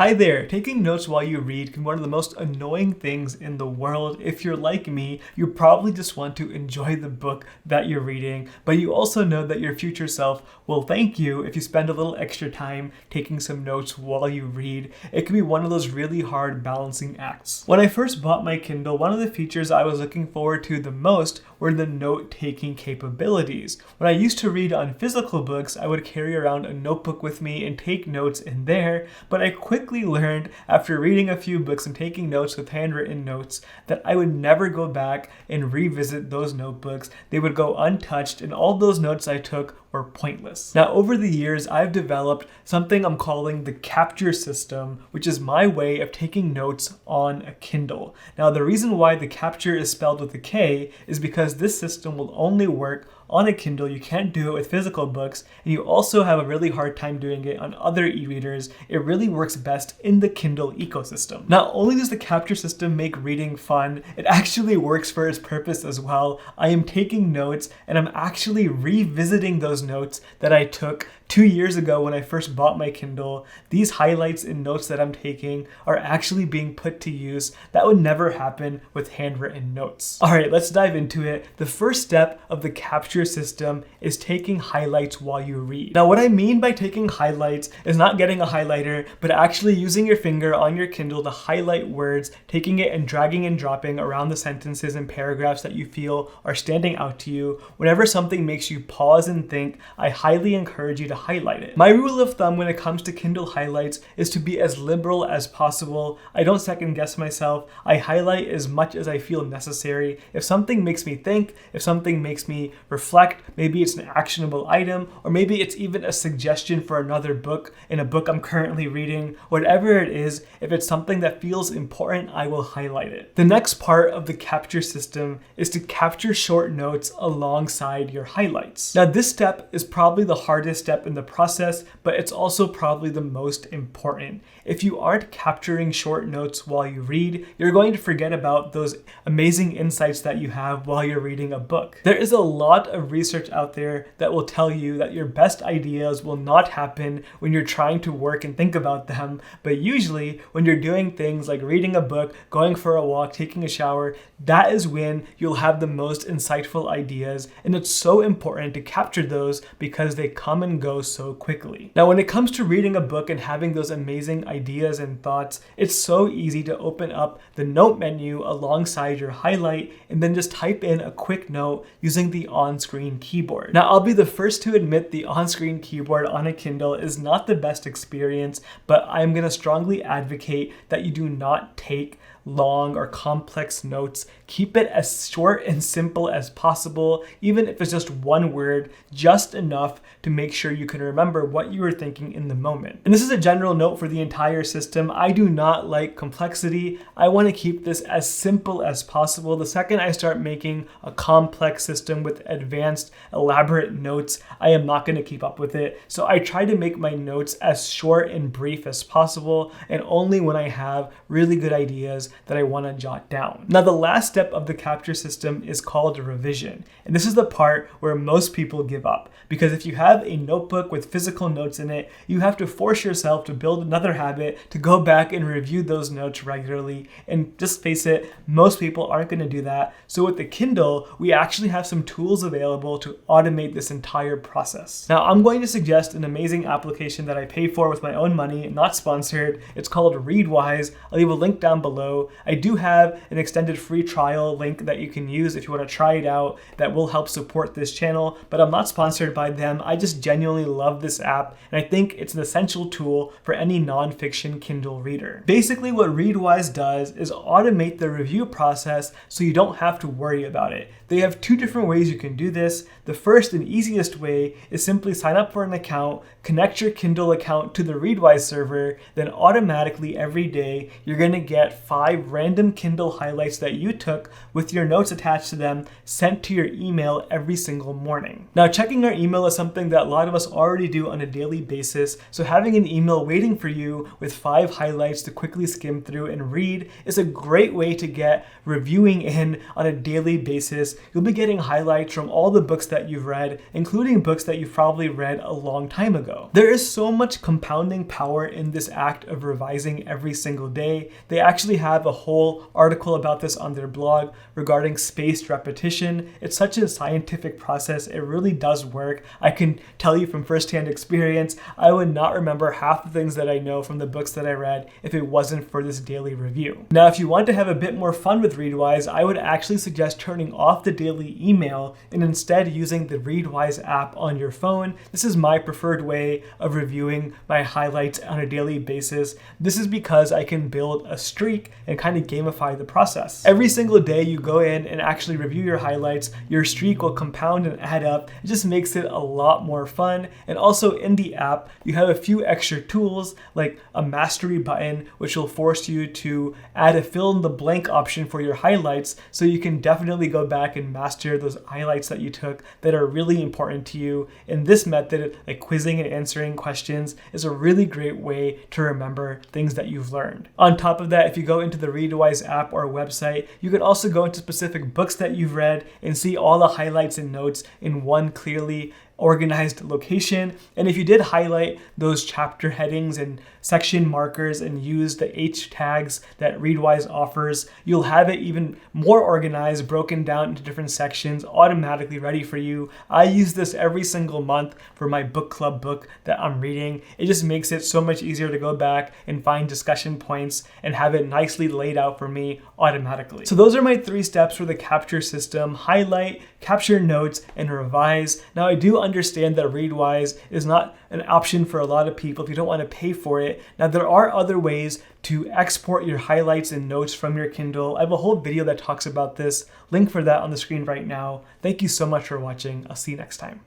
Hi there! Taking notes while you read can be one of the most annoying things in the world. If you're like me, you probably just want to enjoy the book that you're reading, but you also know that your future self will thank you if you spend a little extra time taking some notes while you read. It can be one of those really hard balancing acts. When I first bought my Kindle, one of the features I was looking forward to the most were the note-taking capabilities. When I used to read on physical books, I would carry around a notebook with me and take notes in there, but I quickly learned after reading a few books and taking notes with handwritten notes that I would never go back and revisit those notebooks. They would go untouched, and all those notes I took were pointless. Now, over the years, I've developed something I'm calling the capture system, which is my way of taking notes on a Kindle. Now, the reason why the capture is spelled with a K is because this system will only work on a Kindle. You can't do it with physical books, and you also have a really hard time doing it on other e-readers. It really works best in the Kindle ecosystem. Not only does the capture system make reading fun, it actually works for its purpose as well. I am taking notes, and I'm actually revisiting those notes that I took 2 years ago when I first bought my Kindle. These highlights and notes that I'm taking are actually being put to use. That would never happen with handwritten notes. All right, let's dive into it. The first step of the capture system is taking highlights while you read. Now, what I mean by taking highlights is not getting a highlighter, but actually using your finger on your Kindle to highlight words, taking it and dragging and dropping around the sentences and paragraphs that you feel are standing out to you. Whenever something makes you pause and think, I highly encourage you to highlight it. My rule of thumb when it comes to Kindle highlights is to be as liberal as possible. I don't second guess myself. I highlight as much as I feel necessary. If something makes me think, if something makes me reflect, maybe it's an actionable item, or maybe it's even a suggestion for another book in a book I'm currently reading, whatever it is, if it's something that feels important, I will highlight it. The next part of the capture system is to capture short notes alongside your highlights. Now, this step is probably the hardest step in the process, but it's also probably the most important. If you aren't capturing short notes while you read, you're going to forget about those amazing insights that you have while you're reading a book. There is a lot of research out there that will tell you that your best ideas will not happen when you're trying to work and think about them, but usually when you're doing things like reading a book, going for a walk, taking a shower, that is when you'll have the most insightful ideas, and it's so important to capture those because they come and go so quickly. Now, when it comes to reading a book and having those amazing ideas and thoughts, it's so easy to open up the note menu alongside your highlight and then just type in a quick note using the on-screen keyboard. Now, I'll be the first to admit the on-screen keyboard on a Kindle is not the best experience, but I'm going to strongly advocate that you do not take long or complex notes. Keep it as short and simple as possible, even if it's just one word, just enough to make sure you can remember what you were thinking in the moment. And this is a general note for the entire system. I do not like complexity. I want to keep this as simple as possible. The second I start making a complex system with advanced, elaborate notes, I am not going to keep up with it. So I try to make my notes as short and brief as possible, and only when I have really good ideas that I want to jot down. Now, the last step of the capture system is called revision. And this is the part where most people give up, because if you have a notebook with physical notes in it, you have to force yourself to build another habit to go back and review those notes regularly. And just face it, most people aren't going to do that. So with the Kindle, we actually have some tools available to automate this entire process. Now, I'm going to suggest an amazing application that I pay for with my own money, not sponsored. It's called Readwise. I'll leave a link down below. I do have an extended free trial link that you can use if you want to try it out that will help support this channel, but I'm not sponsored by them. I just genuinely love this app, and I think it's an essential tool for any nonfiction Kindle reader. Basically, what Readwise does is automate the review process so you don't have to worry about it. They have two different ways you can do this. The first and easiest way is simply sign up for an account, connect your Kindle account to the Readwise server, then automatically every day you're going to get 5 5 random Kindle highlights that you took with your notes attached to them sent to your email every single morning. Now, checking our email is something that a lot of us already do on a daily basis, so having an email waiting for you with 5 highlights to quickly skim through and read is a great way to get reviewing in on a daily basis. You'll be getting highlights from all the books that you've read, including books that you've probably read a long time ago. There is so much compounding power in this act of revising every single day. They actually have a whole article about this on their blog regarding spaced repetition. It's such a scientific process. It really does work. I can tell you from firsthand experience, I would not remember half the things that I know from the books that I read if it wasn't for this daily review. Now, if you want to have a bit more fun with Readwise, I would actually suggest turning off the daily email and instead using the Readwise app on your phone. This is my preferred way of reviewing my highlights on a daily basis. This is because I can build a streak and kind of gamify the process. Every single day you go in and actually review your highlights, your streak will compound and add up. It just makes it a lot more fun. And also in the app, you have a few extra tools like a mastery button, which will force you to add a fill in the blank option for your highlights, so you can definitely go back and master those highlights that you took that are really important to you. And this method, like quizzing and answering questions, is a really great way to remember things that you've learned. On top of that, if you go into the Readwise app or website, you can also go into specific books that you've read and see all the highlights and notes in one clearly organized location. And if you did highlight those chapter headings and section markers and use the H tags that Readwise offers, you'll have it even more organized, broken down into different sections, automatically ready for you. I use this every single month for my book club book that I'm reading. It just makes it so much easier to go back and find discussion points and have it nicely laid out for me automatically. So those are my 3 steps for the capture system: highlight, capture notes, and revise. Now, I do understand that Readwise is not an option for a lot of people if you don't want to pay for it. Now, there are other ways to export your highlights and notes from your Kindle. I have a whole video that talks about this. Link for that on the screen right now. Thank you so much for watching. I'll see you next time.